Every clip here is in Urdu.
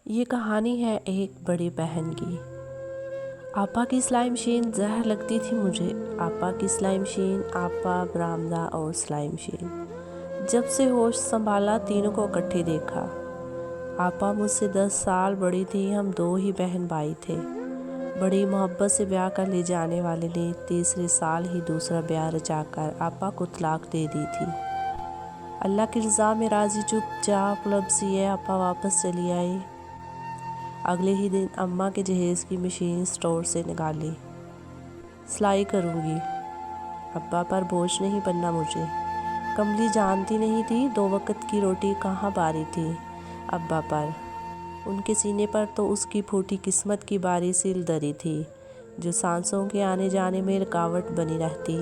یہ کہانی ہے ایک بڑی بہن کی۔ آپا کی سلائی مشین زہر لگتی تھی مجھے۔ آپا کی سلائی مشین، آپا، برآمدہ اور سلائی مشین۔ جب سے ہوش سنبھالا تینوں کو اکٹھے دیکھا۔ آپا مجھ سے 10 سال بڑی تھی، ہم 2 ہی بہن بھائی تھے۔ بڑی محبت سے بیاہ کر لے جانے والے نے تیسرے سال ہی دوسرا بیاہ رچا کر آپا کو طلاق دے دی تھی۔ اللہ کی رضا میں راضی چپ چاپ لب سیے آپا واپس چلی آئی۔ اگلے ہی دن اماں کے جہیز کی مشین سٹور سے نکالی۔ سلائی کروں گی، ابا پر بوجھ نہیں بننا مجھے۔ کملی جانتی نہیں تھی 2 وقت کی روٹی کہاں باری تھی ابا پر۔ ان کے سینے پر تو اس کی پھوٹی قسمت کی باری سیل دری تھی، جو سانسوں کے آنے جانے میں رکاوٹ بنی رہتی۔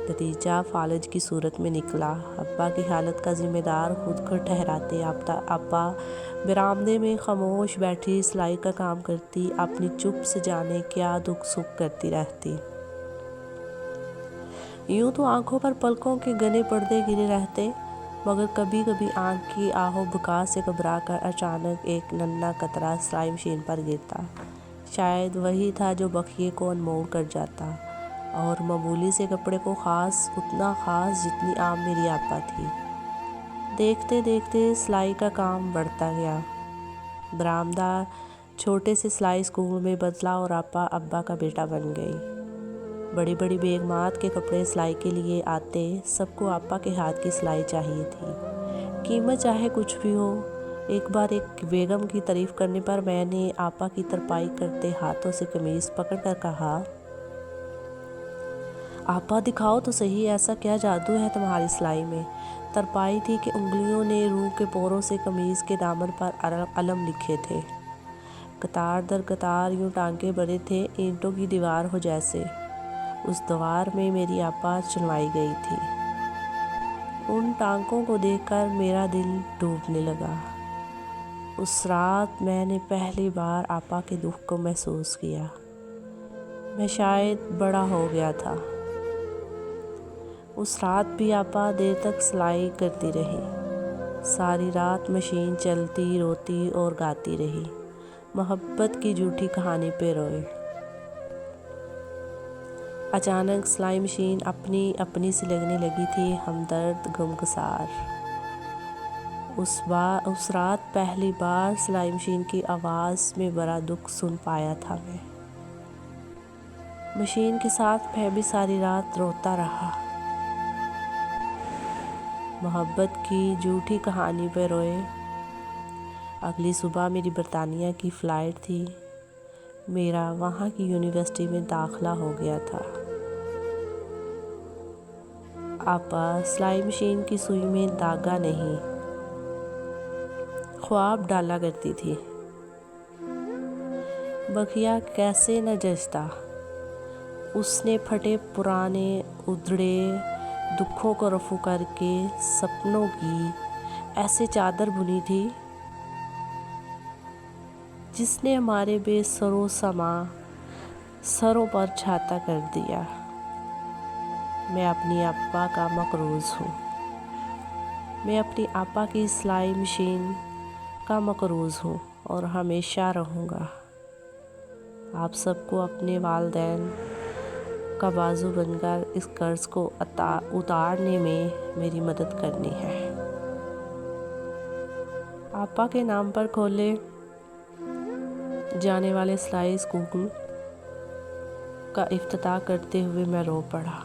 نتیجہ فالج کی صورت میں نکلا۔ ابا کی حالت کا ذمہ دار خود کو ٹھہراتے ابا برآمدے میں خاموش بیٹھی سلائی کا کام کرتی، اپنی چپ سے جانے کیا دکھ سکھ کرتی رہتی۔ یوں تو آنکھوں پر پلکوں کے گھنے پردے گرے رہتے، مگر کبھی کبھی آنکھ کی آہو بکا سے گھبرا کر اچانک ایک ننھا قطرہ سلائی مشین پر گرتا۔ شاید وہی تھا جو بخیے کو انمول کر جاتا، اور معمولی سے کپڑے کو خاص، اتنا خاص جتنی عام میری آپا تھی۔ دیکھتے دیکھتے سلائی کا کام بڑھتا گیا۔ برآمدہ چھوٹے سے سلائی اسکول میں بدلا اور آپا ابا کا بیٹا بن گئی۔ بڑی بڑی بیگمات کے کپڑے سلائی کے لیے آتے، سب کو آپا کے ہاتھ کی سلائی چاہیے تھی، قیمت چاہے کچھ بھی ہو۔ ایک بار ایک بیگم کی تعریف کرنے پر میں نے آپا کی ترپائی کرتے ہاتھوں سے قمیض پکڑ کر کہا، آپا دکھاؤ تو صحیح ایسا کیا جادو ہے تمہاری سلائی میں؟ ترپائی تھی کہ انگلیوں نے روح کے پوروں سے قمیض کے دامن پر علم لکھے تھے۔ قطار در قطار یوں ٹانکے بنے تھے، اینٹوں کی دیوار ہو جیسے۔ اس دیوار میں میری آپا چنوائی گئی تھی۔ ان ٹانکوں کو دیکھ کر میرا دل ڈوبنے لگا۔ اس رات میں نے پہلی بار آپا کے دکھ کو محسوس کیا۔ میں شاید بڑا ہو گیا تھا۔ اس رات بھی آپا دیر تک سلائی کرتی رہی۔ ساری رات مشین چلتی، روتی اور گاتی رہی۔ محبت کی جھوٹی کہانی پہ روئے۔ اچانک سلائی مشین اپنی سی لگنے لگی تھی، ہمدرد، غمگسار۔ اس رات پہلی بار سلائی مشین کی آواز میں بڑا دکھ سن پایا تھا میں۔ مشین کے ساتھ میں بھی ساری رات روتا رہا۔ محبت کی جھوٹی کہانی پہ روئے۔ اگلی صبح میری برطانیہ کی فلائٹ تھی۔ میرا وہاں کی یونیورسٹی میں داخلہ ہو گیا تھا۔ آپا سلائی مشین کی سوئی میں دھاگا نہیں، خواب ڈالا کرتی تھی۔ بخیا کیسے نہ جچتا، اس نے پھٹے پرانے ادھڑے دکھوں کو رفو کر کے سپنوں کی ایسے چادر بنی تھی، جس نے ہمارے بے سر و ساماں سروں پر چھاتا کر دیا۔ میں اپنی آپا کا مقروض ہوں۔ میں اپنی آپا کی سلائی مشین کا مقروض ہوں اور ہمیشہ رہوں گا۔ آپ سب کو اپنے والدین کا بازو بن کر اس قرض کو اتارنے میں میری مدد کرنی ہے۔ آپا کے نام پر کھولے جانے والے سلائی اسکول کا افتتاح کرتے ہوئے میں رو پڑا۔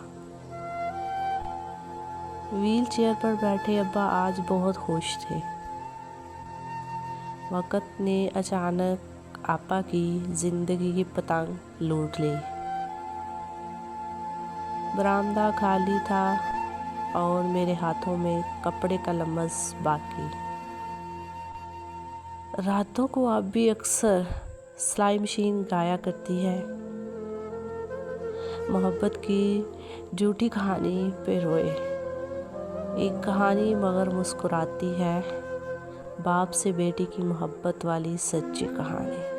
ویل چیئر پر بیٹھے ابا آج بہت خوش تھے۔ وقت نے اچانک آپا کی زندگی کی پتنگ لوٹ لی۔ برآمدہ خالی تھا اور میرے ہاتھوں میں کپڑے کا لمس باقی۔ راتوں کو اب بھی اکثر سلائی مشین گایا کرتی ہے۔ محبت کی جھوٹی کہانی پہ روئے۔ ایک کہانی مگر مسکراتی ہے، باپ سے بیٹی کی محبت والی سچی کہانی۔